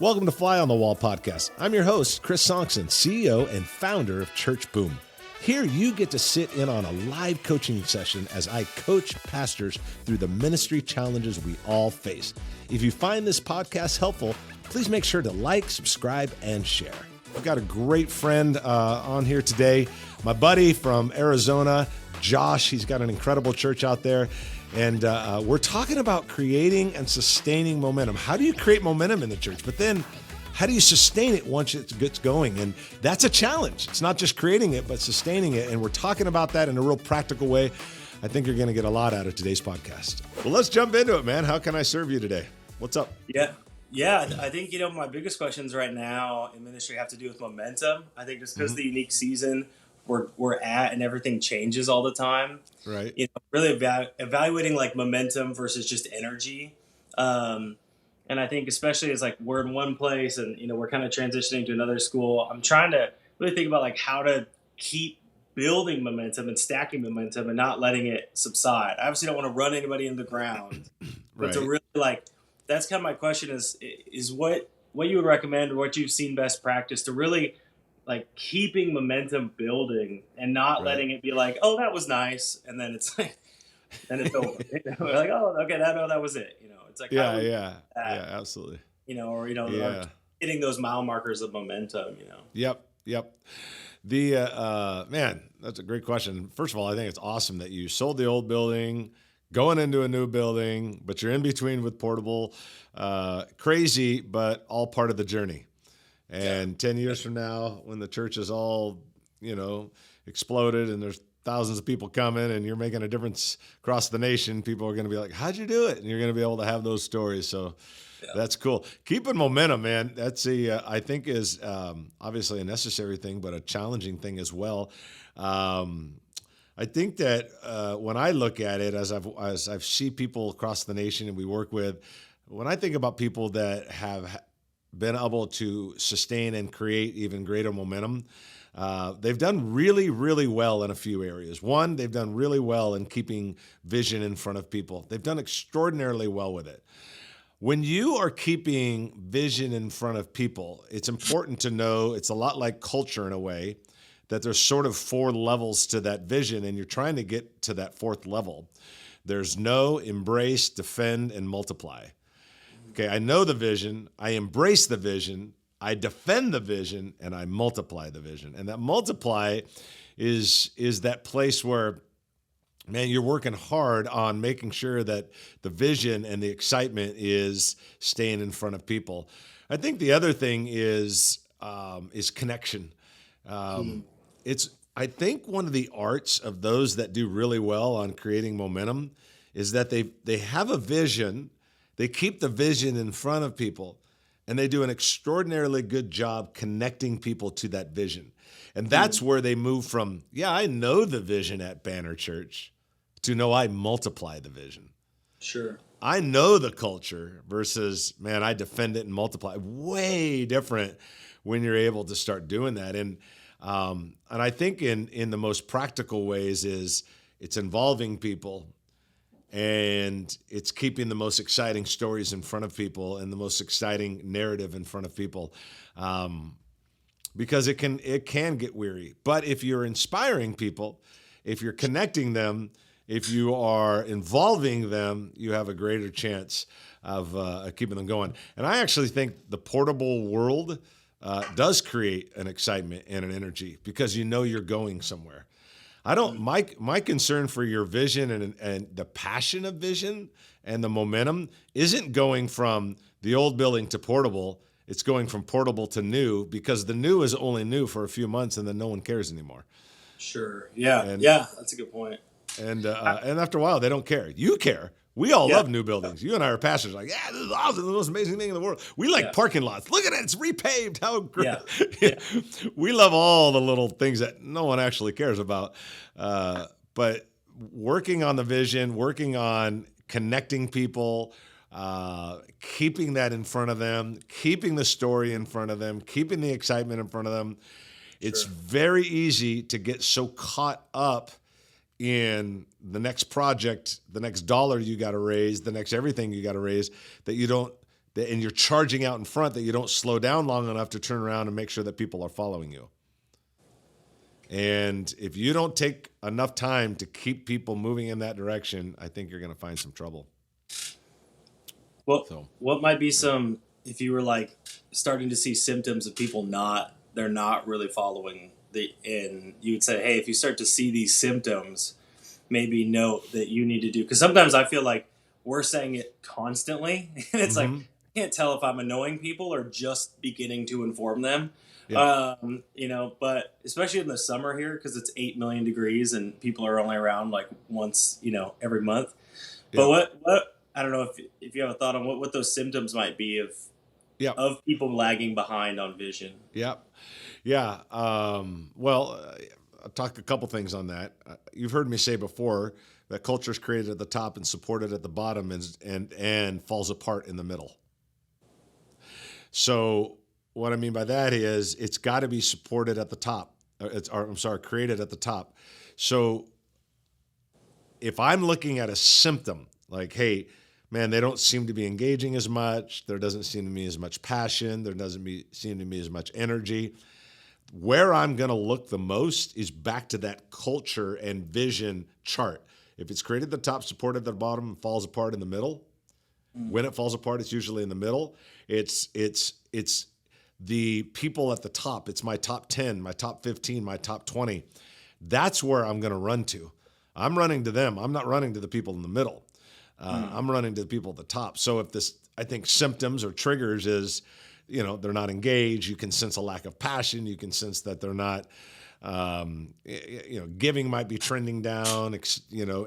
Welcome to Fly on the Wall podcast. I'm your host, Chris Sonkson, CEO and founder of Church Boom. Here you get to sit in on a live coaching session as I coach pastors through the ministry challenges we all face. If you find this podcast helpful, please make sure to like, subscribe, and share. I've got a great friend on here today, my buddy from Arizona, Josh. He's got an incredible church out there. And we're talking about creating and sustaining momentum. How do you create momentum in the church? But then how do you sustain it once it gets going? And that's a challenge. It's not just creating it, but sustaining it. And we're talking about that in a real practical way. I think you're going to get a lot out of today's podcast. Well, let's jump into it, man. How can I serve you today? What's up? Yeah. I think, my biggest questions right now in ministry have to do with momentum. I think just because the unique season we're at and everything changes all the time. Right. Really evaluating like momentum versus just energy. And I think especially as like we're in one place and, we're kind of transitioning to another school, I'm trying to really think about like how to keep building momentum and stacking momentum and not letting it subside. I obviously don't want to run anybody in the ground, but to really like, that's kind of my question is what you would recommend or what you've seen best practice to really like keeping momentum building and not letting it be like, oh, that was nice. And then it's like, then it's over. We're like, oh, okay, that was it. It's like, Yeah, absolutely. Hitting those mile markers of momentum, Yep. The, man, that's a great question. First of all, I think it's awesome that you sold the old building, going into a new building, but you're in between with portable, crazy, but all part of the journey. And 10 years from now, when the church is all, exploded and there's thousands of people coming and you're making a difference across the nation, people are going to be like, how'd you do it? And you're going to be able to have those stories. So that's cool. Keeping momentum, man. That's I think is obviously a necessary thing, but a challenging thing as well. I think that when I look at it, as I've seen people across the nation and we work with, when I think about people that have been able to sustain and create even greater momentum, they've done really, really well in a few areas. One, they've done really well in keeping vision in front of people. They've done extraordinarily well with it. When you are keeping vision in front of people, it's important to know it's a lot like culture in a way, that there's sort of 4 levels to that vision, and you're trying to get to that 4th level. There's know, embrace, defend, and multiply. Okay, I know the vision, I embrace the vision, I defend the vision, and I multiply the vision. And that multiply is that place where, man, you're working hard on making sure that the vision and the excitement is staying in front of people. I think the other thing is connection. I think one of the arts of those that do really well on creating momentum is that they have a vision. They keep the vision in front of people, and they do an extraordinarily good job connecting people to that vision. And that's where they move from, I know the vision at Banner Church, to no, I multiply the vision. Sure. I know the culture versus, man, I defend it and multiply. Way different when you're able to start doing that. And I think in the most practical ways is it's involving people, and it's keeping the most exciting stories in front of people and the most exciting narrative in front of people, because it can get weary. But if you're inspiring people, if you're connecting them, if you are involving them, you have a greater chance of keeping them going. And I actually think the portable world does create an excitement and an energy because you're going somewhere. My concern for your vision and the passion of vision and the momentum isn't going from the old building to portable. It's going from portable to new, because the new is only new for a few months and then no one cares anymore. Sure. Yeah. That's a good point. And after a while, they don't care. You care. We all love new buildings. You and I are pastors. Like, this is awesome. The most amazing thing in the world. We like parking lots. Look at it. It's repaved. How great. Yeah. We love all the little things that no one actually cares about. But working on the vision, working on connecting people, keeping that in front of them, keeping the story in front of them, keeping the excitement in front of them. It's very easy to get so caught up in the next project, the next dollar you got to raise, the next everything you got to raise, that and you're charging out in front, that you don't slow down long enough to turn around and make sure that people are following you. And if you don't take enough time to keep people moving in that direction, I think you're going to find some trouble. Well, So, what might be some, if you were like starting to see symptoms of people they're not really following and you would say, hey, if you start to see these symptoms, maybe note that you need to do, because sometimes I feel like we're saying it constantly. And it's like, mm-hmm. I can't tell if I'm annoying people or just beginning to inform them. Yeah. But especially in the summer here, because it's 8 million degrees and people are only around like once, every month. Yeah. But what I don't know if you have a thought on what those symptoms might be of people lagging behind on vision. Yeah. Yeah. I'll talk a couple things on that. You've heard me say before that culture is created at the top and supported at the bottom, and falls apart in the middle. So what I mean by that is it's got to be supported at the top. Created at the top. So if I'm looking at a symptom like, hey, man, they don't seem to be engaging as much, there doesn't seem to be as much passion, there doesn't seem to be as much energy, where I'm going to look the most is back to that culture and vision chart. If it's created at the top, supported at the bottom, and falls apart in the middle, when it falls apart, it's usually in the middle. It's the people at the top. It's my top 10, my top 15, my top 20. That's where I'm going to run to. I'm running to them. I'm not running to the people in the middle. I'm running to the people at the top. So if this, I think symptoms or triggers is, they're not engaged. You can sense a lack of passion. You can sense that they're not, giving might be trending down,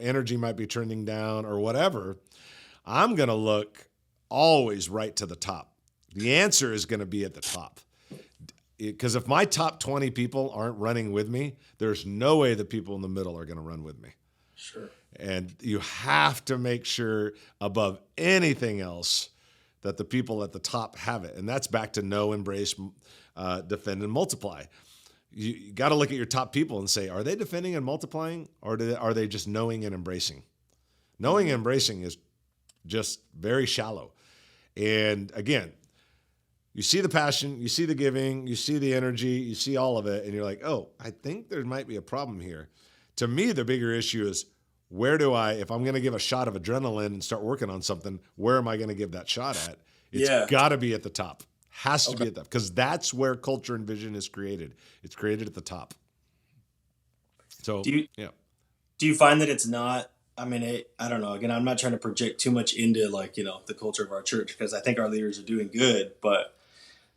energy might be trending down or whatever. I'm going to look always right to the top. The answer is going to be at the top. Because if my top 20 people aren't running with me, there's no way the people in the middle are going to run with me. Sure. And you have to make sure above anything else that the people at the top have it. And that's back to know, embrace, defend, and multiply. You got to look at your top people and say, are they defending and multiplying, or are they just knowing and embracing? Knowing and embracing is just very shallow. And again, you see the passion, you see the giving, you see the energy, you see all of it, and you're like, oh, I think there might be a problem here. To me, the bigger issue is, if I'm going to give a shot of adrenaline and start working on something, where am I going to give that shot at? It's got to be at the top. Has to be at the top, because that's where culture and vision is created. It's created at the top. So, do you find that it's not, I don't know. Again, I'm not trying to project too much into the culture of our church, because I think our leaders are doing good, but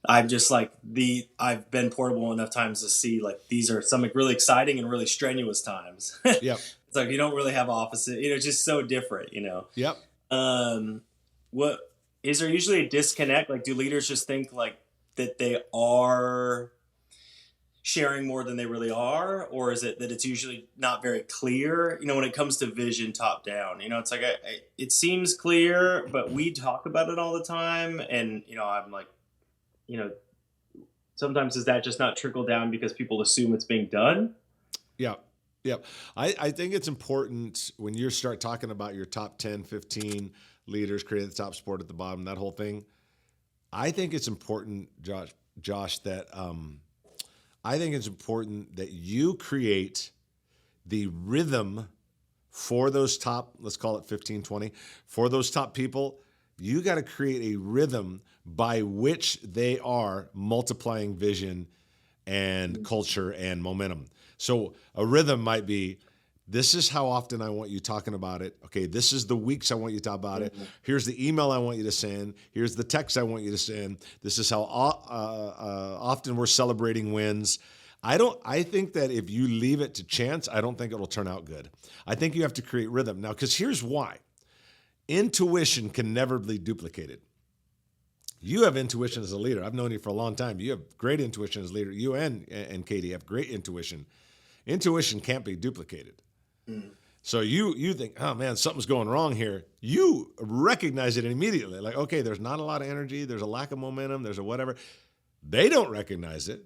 I'm just I've been portable enough times to see these are some really exciting and really strenuous times. Yep. It's like you don't really have opposite, it's just so different, Yep. What is there usually a disconnect? Do leaders just think that they are sharing more than they really are, or is it that it's usually not very clear? When it comes to vision top down, it's like it seems clear, but we talk about it all the time, and I'm like, sometimes does that just not trickle down because people assume it's being done? Yeah. Yeah. I think it's important when you start talking about your top 10, 15 leaders, creating the top, support at the bottom, that whole thing. I think it's important, Josh, that I think it's important that you create the rhythm for those top, let's call it 15, 20, for those top people. You got to create a rhythm by which they are multiplying vision and culture and momentum. So a rhythm might be, this is how often I want you talking about it. Okay, this is the weeks I want you to talk about it. Here's the email I want you to send. Here's the text I want you to send. This is how often we're celebrating wins. I think that if you leave it to chance, I don't think it'll turn out good. I think you have to create rhythm. Now, because here's why. Intuition can never be duplicated. You have intuition as a leader. I've known you for a long time. You have great intuition as a leader. You and Katie have great intuition. Intuition can't be duplicated. So you think, oh man, something's going wrong here. You recognize it immediately. Like, okay, there's not a lot of energy. There's a lack of momentum. There's a whatever. They don't recognize it.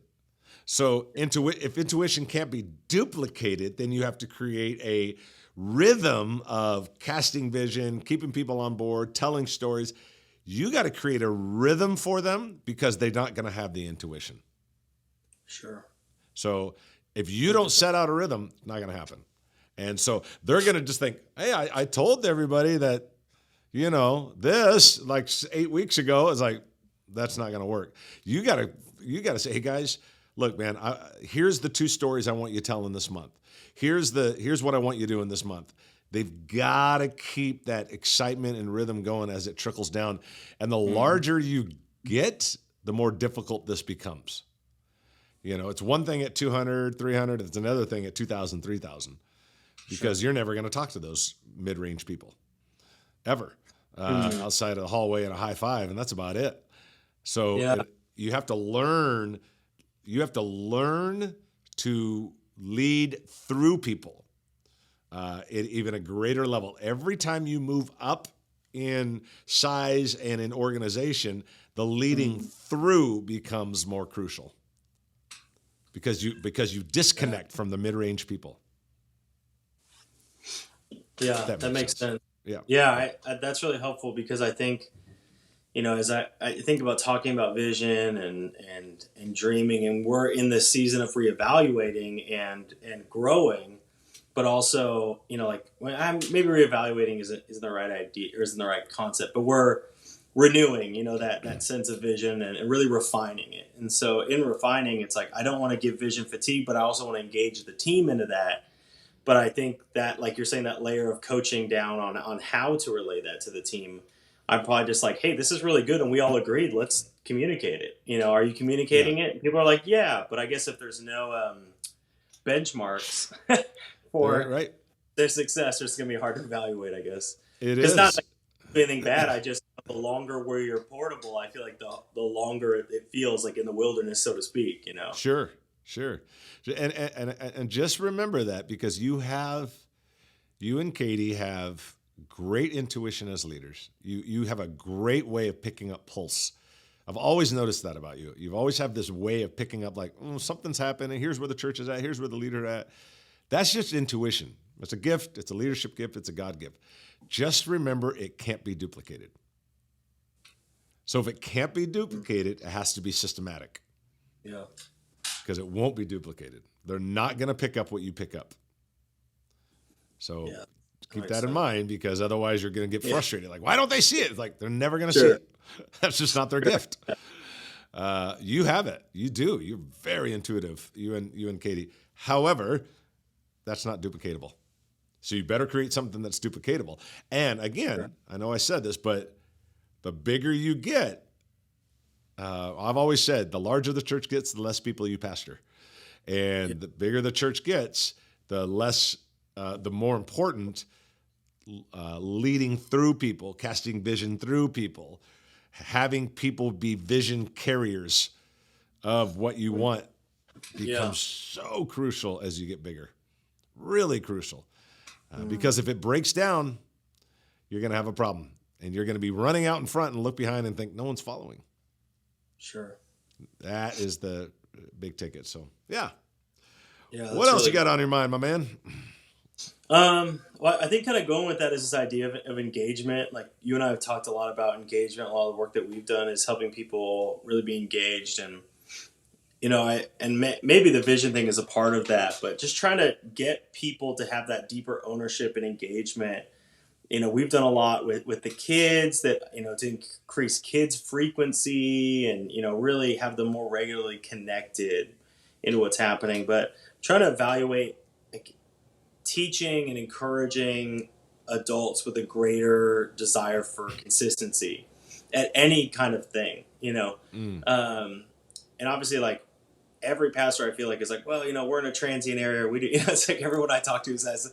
So if intuition can't be duplicated, then you have to create a rhythm of casting vision, keeping people on board, telling stories. You got to create a rhythm for them because they're not going to have the intuition. Sure. So if you don't set out a rhythm, it's not going to happen. And so they're going to just think, hey, I told everybody that, this like 8 weeks ago. It's like, that's not going to work. You got to say, hey guys, look, man, here's the 2 stories I want you telling this month. Here's what I want you doing this month. They've got to keep that excitement and rhythm going as it trickles down. And the larger you get, the more difficult this becomes. It's one thing at 200, 300. It's another thing at 2,000, 3,000, because you're never going to talk to those mid-range people ever outside of the hallway and a high five. And that's about it. So you have to learn to lead through people at even a greater level. Every time you move up in size and in organization, the leading through becomes more crucial because you disconnect from the mid-range people. Yeah, that makes sense. Yeah. Yeah, that's really helpful because I think, as I think about talking about vision and dreaming, and we're in this season of reevaluating and growing, but also, when maybe reevaluating isn't the right idea or isn't the right concept, but we're renewing, that sense of vision and really refining it. And so in refining, it's like, I don't want to give vision fatigue, but I also want to engage the team into that. But I think that, like you're saying, that layer of coaching down on how to relay that to the team, I'm probably just like, hey, this is really good. And we all agreed, let's communicate it. Are you communicating it? And people are like, yeah. But I guess if there's no benchmarks for their success, it's going to be hard to evaluate, I guess. It is. It's not like anything bad. I just, the longer where you're portable, I feel like the longer it feels like in the wilderness, so to speak, Sure. And just remember that, because you and Katie have great intuition as leaders. You have a great way of picking up pulse. I've always noticed that about you. You've always have this way of picking up, like, something's happening. Here's where the church is at. Here's where the leader is at. That's just intuition. It's a gift. It's a leadership gift. It's a God gift. Just remember, it can't be duplicated. So if it can't be duplicated, it has to be systematic. Yeah. Because it won't be duplicated. They're not going to pick up what you pick up. So keep that in mind, because otherwise you're going to get frustrated. Like, why don't they see it? It's like, they're never going to see it. That's just not their gift. You have it. You do. You're very intuitive, you and Katie. However, that's not duplicatable. So you better create something that's duplicatable. And again, I know I said this, but the bigger you get, I've always said, the larger the church gets, the less people you pastor. And the bigger the church gets, the more important leading through people, casting vision through people, having people be vision carriers of what you want becomes so crucial as you get bigger. Really crucial. Because if it breaks down, you're going to have a problem. And you're going to be running out in front and look behind and think no one's following. Sure. That is the big ticket. So, yeah. What else you got on your mind, my man? Well, I think kind of going with that is this idea of engagement. Like, you and I have talked a lot about engagement. A lot of the work that we've done is helping people really be engaged. And, maybe the vision thing is a part of that, but just trying to get people to have that deeper ownership and engagement. We've done a lot with the kids that, to increase kids' frequency and, really have them more regularly connected into what's happening. But trying to evaluate, like, teaching and encouraging adults with a greater desire for consistency at any kind of thing, and obviously, like, every pastor I feel like is like, well, we're in a transient area. We do, it's like everyone I talk to says,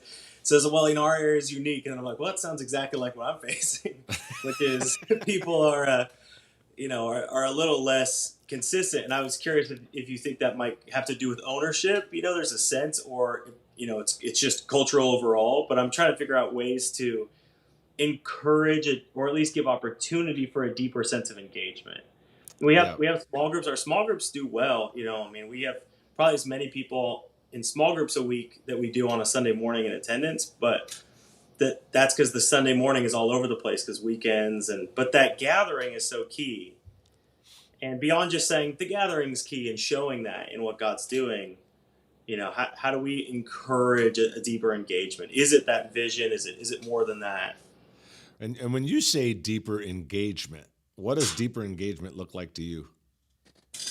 well, our area is unique. And I'm like, well, that sounds exactly like what I'm facing, which is people are a little less consistent. And I was curious if you think that might have to do with ownership. There's a sense, or, it's just cultural overall. But I'm trying to figure out ways to encourage it, or at least give opportunity for a deeper sense of engagement. We have small groups. Our small groups do well. We have probably as many people in small groups a week that we do on a Sunday morning in attendance. But that's because the Sunday morning is all over the place because weekends, and but that gathering is so key. And beyond just saying the gathering's key and showing that in what God's doing, how do we encourage a deeper engagement? Is it that vision? Is it more than that? And when you say deeper engagement, what does deeper engagement look like to you?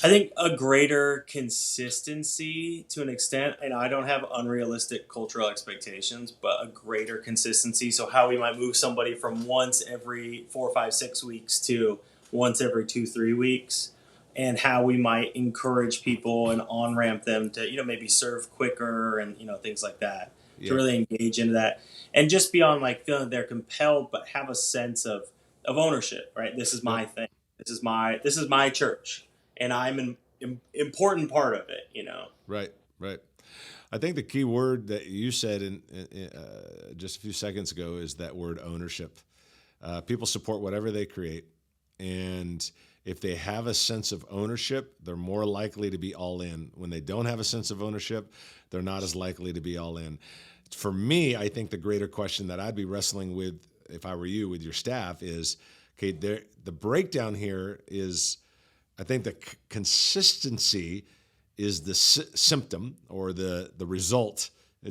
I think a greater consistency to an extent, and I don't have unrealistic cultural expectations, but a greater consistency. So how we might move somebody from once every 4, 5, 6 weeks to once every 2, 3 weeks, and how we might encourage people and on ramp them to maybe serve quicker and things like that to Yeah, really engage into that, and just beyond like feeling that they're compelled, but have a sense of ownership. Right, this is yep, my thing. This is my church, and I'm an important part of it. right, right. I think the key word that you said just a few seconds ago is that word ownership. People support whatever they create. And if they have a sense of ownership, they're more likely to be all in. When they don't have a sense of ownership, they're not as likely to be all in. For me, I think the greater question that I'd be wrestling with if I were you with your staff is, okay, the breakdown here is, I think the consistency is the symptom or the result.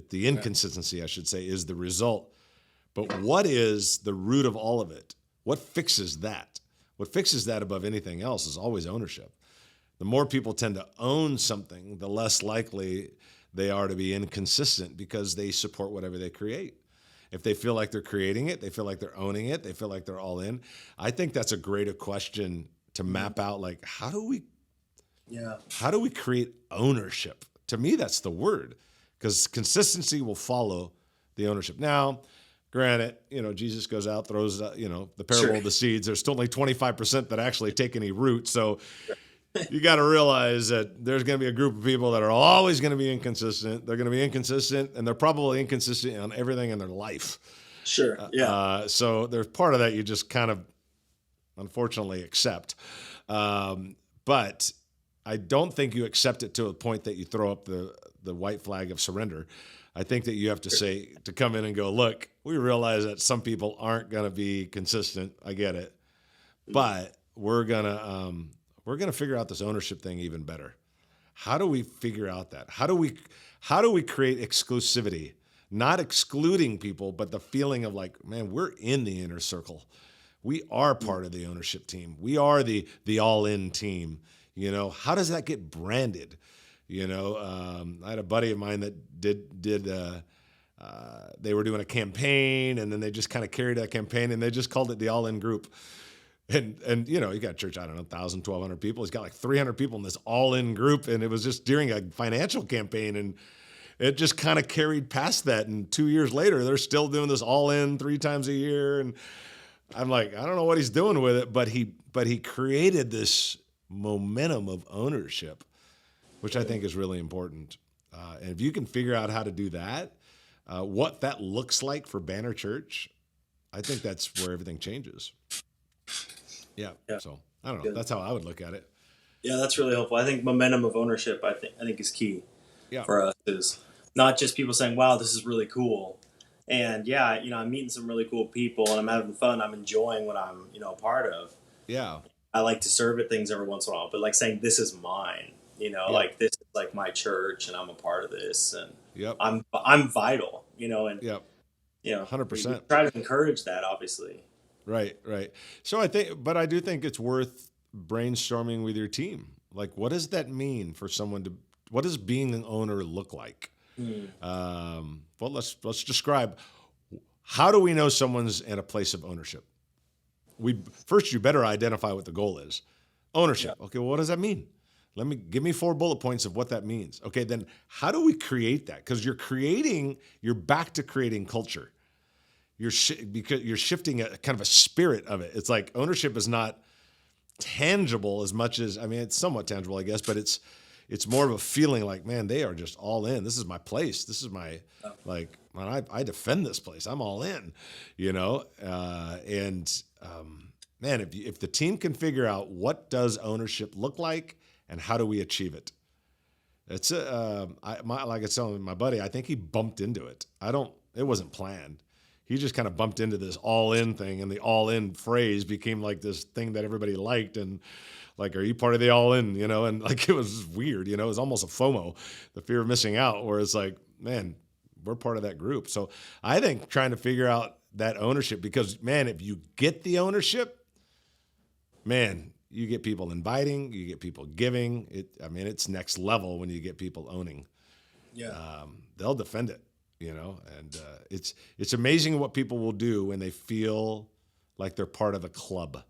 The inconsistency, I should say, is the result. But what is the root of all of it? What fixes that? What fixes that above anything else is always ownership. The more people tend to own something, the less likely they are to be inconsistent because they support whatever they create. If they feel like they're creating it, they feel like they're owning it, they feel like they're all in. I think that's a greater question to map out, like, how do we create ownership? To me, that's the word, because consistency will follow the ownership. Now, granted, Jesus goes out, throws, the parable Sure. of the seeds. There's still only 25% that actually take any root. So you got to realize that there's going to be a group of people that are always going to be inconsistent. They're going to be inconsistent, and they're probably inconsistent on everything in their life. Sure. Yeah. So there's part of that you just kind of, unfortunately, accept. But I don't think you accept it to a point that you throw up the white flag of surrender. I think that you have to say, to come in and go, look, we realize that some people aren't going to be consistent. I get it, but we're gonna figure out this ownership thing even better. How do we figure out that? How do we create exclusivity? Not excluding people, but the feeling of like, man, we're in the inner circle. We are part of the ownership team. We are the all-in team. How does that get branded? I had a buddy of mine that did they were doing a campaign, and then they just kind of carried that campaign, and they just called it the all-in group. And you got a church, I don't know, 1,000, 1,200 people. He's got like 300 people in this all-in group, and it was just during a financial campaign, and it just kind of carried past that. And 2 years later, they're still doing this all-in 3 times a year. And I'm like, I don't know what he's doing with it, but he created this momentum of ownership, which I think is really important. And if you can figure out how to do that, what that looks like for Banner Church, I think that's where everything changes. Yeah. Yeah. So I don't know. Good. That's how I would look at it. Yeah, that's really helpful. I think momentum of ownership, I think is key Yeah. for us, is not just people saying, "Wow, this is really cool," and yeah, I'm meeting some really cool people and I'm having fun. I'm enjoying what I'm a part of. Yeah. I like to serve at things every once in a while, but like saying this is mine, Yeah. like this is like my church and I'm a part of this, and Yep. I'm vital, and Yep. we 100%. try to encourage that, obviously. Right. Right. So I do think it's worth brainstorming with your team. Like, what does that mean for someone what does being an owner look like? Mm. Well, let's describe, how do we know someone's in a place of ownership? First, you better identify what the goal is. Ownership. Yeah. Okay, well, what does that mean? Give me 4 bullet points of what that means. Okay, then how do we create that? Because you're back to creating culture. Because you're shifting a kind of a spirit of it. It's like ownership is not tangible as much as, I mean, it's somewhat tangible, I guess, but it's more of a feeling like, man, they are just all in. This is my place. This is my, like, man, I defend this place. I'm all in, man, if the team can figure out what does ownership look like and how do we achieve it, it's like I was telling my buddy, I think he bumped into it. It wasn't planned. he just kind of bumped into this all in thing, and the all in phrase became like this thing that everybody liked. And like, are you part of the all in, you know? And like, it was weird, you know, it was almost a FOMO, the fear of missing out, where it's like, man, we're part of that group. So I think trying to figure out that ownership, because man, if you get the ownership, man, you get people inviting, you get people giving it. I mean, it's next level when you get people owning. Yeah. They'll defend it, you know, and it's amazing what people will do when they feel like they're part of a club.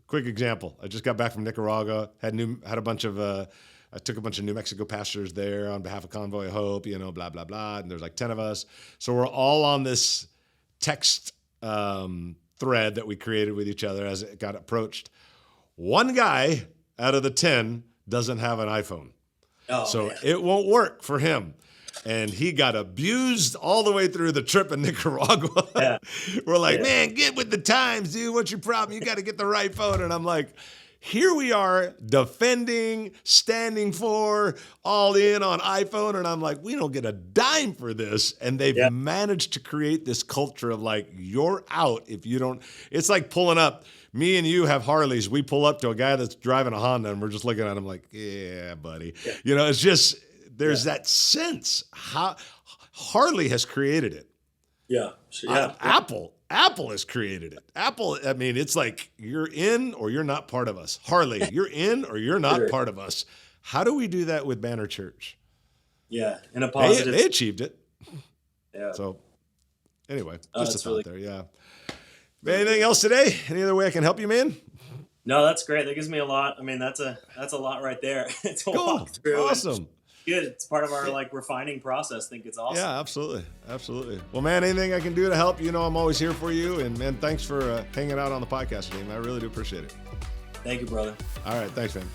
Quick example: I just got back from Nicaragua. I took a bunch of New Mexico pastors there on behalf of Convoy of Hope, you know, blah blah blah. And there's like 10 of us, so we're all on this text thread that we created with each other as it got approached. One guy out of the 10 doesn't have an iPhone. Oh, so man. It won't work for him. And he got abused all the way through the trip in Nicaragua. Yeah. We're like, man, get with the times, dude. What's your problem? You got to get the right phone. And I'm like, here we are defending, standing for, all in on iPhone. And I'm like, we don't get a dime for this. And they've managed to create this culture of like, you're out if you don't. It's like pulling up. Me and you have Harleys. We pull up to a guy that's driving a Honda and we're just looking at him like, yeah, buddy. Yeah. You know, it's just, there's that sense. How Harley has created it. Yeah. Sure. Yeah. Apple has created it. Apple, I mean, it's like you're in or you're not part of us. Harley, you're in or you're not part of us. How do we do that with Banner Church? Yeah, in a positive. They achieved it. Yeah. So anyway, just a thought really there. Yeah. Anything else today? Any other way I can help you, man? No, that's great. That gives me a lot. I mean, that's a lot right there. It's a walk through. Awesome. Good. It's part of our like refining process. I think it's awesome. Yeah, absolutely. Well, man, anything I can do to help, you know, I'm always here for you. And man, thanks for hanging out on the podcast today, man. I really do appreciate it. Thank you, brother. All right, thanks, man.